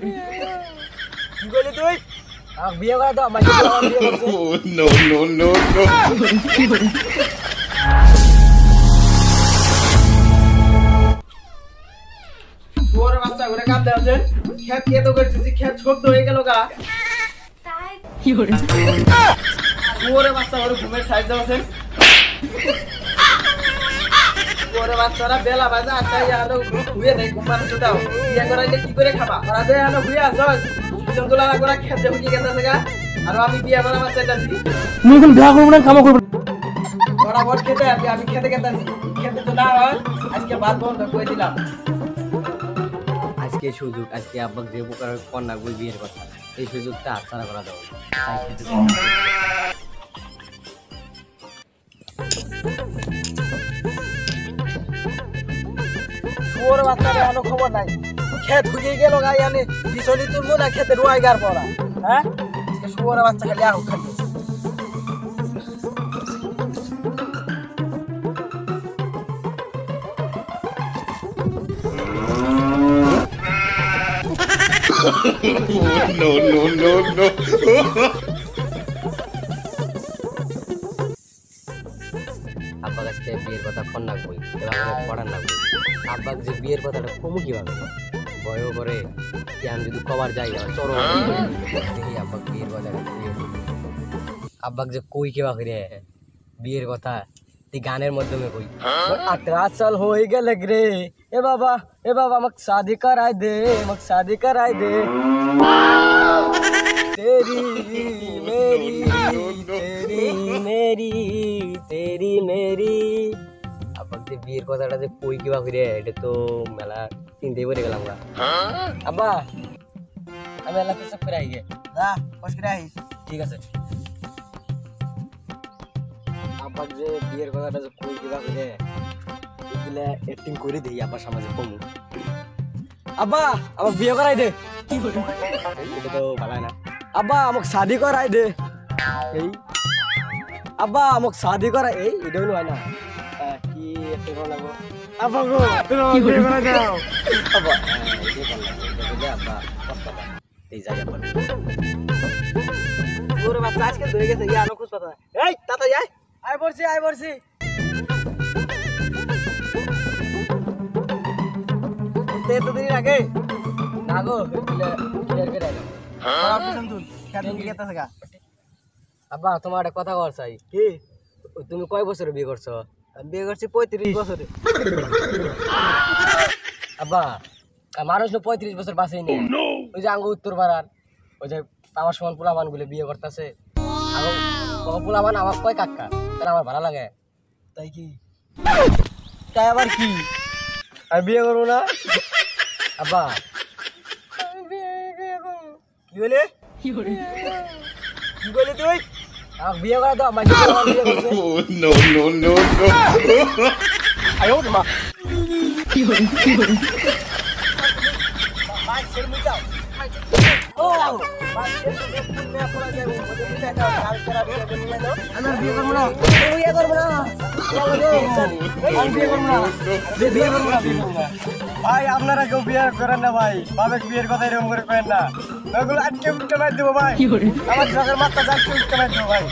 কি বলি তুই? বিয়ে করা তো আমার বিয়ে করছে। নো নো নো নো তোর বাচ্চা ঘরে কাম দেওয়াছেন খেত কে তো করতেছি খেত ছোট হয়ে গেল গা কি করে তোরে বাচ্চা ঘরে ঘুমের সাইজ দেওয়াছেন তোরে বাচ্চারা বেলা বাজে আটটা ইয়ানো ঘুরে নেই ঘুমানো তো দাও বিয়ে করাইলে কি করে খাবা ওরা যে ইয়ানো ঘুরে আসছ চন্দুলা করে খেত যে হুকি গেছে গা আর আমি বিয়ে করা বাচ্চা চাইছি মুই এখন বিয়া করব না কামা করব ওরা ভোট খেতে আমি খেতে গেতাছি খেতে তো না হয় আজকে বাদ বন্ধ করে দিলাম আজকে সুযোগ আজকে আব্বাক যে প্রকার কন্যা বই বিয়ের কথা এই সুযোগটা হাতছাড়া করা যাবে না। তাই খেতে তোর বাচ্চারা এখনো খবর নাই খেত হুকিয়ে গেল গাই আনে বিচলি তুলবো না খেতে রুয়াই গার পড়া হ্যাঁ শুয়োর বাচ্চা খালি আহ খালি no no no no আব্বাক আজকে বিয়ের কথা কন্যা বই এবার পড়ার না বই আব্বাক যে বিয়ের কথাটা কমু কিভাবে বয়ও করে আমি যদি কবার যাই আমার চরম দেখি আব্বাক বিয়ের কথা আব্বাক যে কই কেবা করে বিয়ের কথা তুই গানের মাধ্যমে কই 18 साल हो ही गए रे ए बाबा मक शादी कराई दे तेरी मेरी আব্বাক যে বিয়ের কথাটা যে কই কেবা করে এটা তো মেলা চিন্তাই করে গেলাম গা আব্বা আমি এলা কিছু করে আই গে যা বস করে আই ঠিক আছে আব্বাক যে বিয়ের কথাটা যে কই কেবা করে এগুলা অ্যাক্টিং করে দেই আব্বার সমাজে কমু আব্বা আমাক বিয়ে করাই দে এটা তো ভালো না আব্বা আমাক শাদি করাই দে এই আব্বা আমাক শাদি করাই এই এটা হলো হয় না কি একটা ভালো লাগো আব্বা গো তুমি আমাকে বিয়ে করাই দাও আব্বা এই যে ভালো লাগে আব্বা কষ্ট পায় এই যাই আব্বা ওরে বাচ্চা আজকে ধরে গেছে ইয়া আনো খুশ পাতা এই তাতা যাই আই পড়ছি তে তো দিন আগে না গো ক্লিয়ার করে দাও খারাপ পছন্দ কেন কি কেতা থাকা আব্বা তোমার একটা কথা কর চাই কি তুমি কয় বছরে বিয়ে করছো আমি বিয়ে করছি 35 বছরে আব্বা মানুষ তো 35 বছর বাঁচেই নেই ওই যে আঙ্গ উত্তর পাড়ার ওই যে আমার সমান পোলামান গুলো বিয়ে করতেছে পোলামান আমার কয় কাকা তাহলে আমার ভালো লাগে তাই কি তাই আবার কি আমি বিয়ে করবো না আব্বা কি বলে কি বলে তুই আমাকে বিয়ে করা দাও মাঝে বিয়ে করছে no no no no আয় ওরে মা ও আমার বিয়ে করবো না ভাই আপনারা কেউ বিয়ে করেন না ভাই বাবেক বিয়ের কথা এরকম করে করেন না ওগুলো আজকে উঠতে মার দেবো ভাই আমার জগের মাত্রা আজকে উঠতে মার দেবো ভাই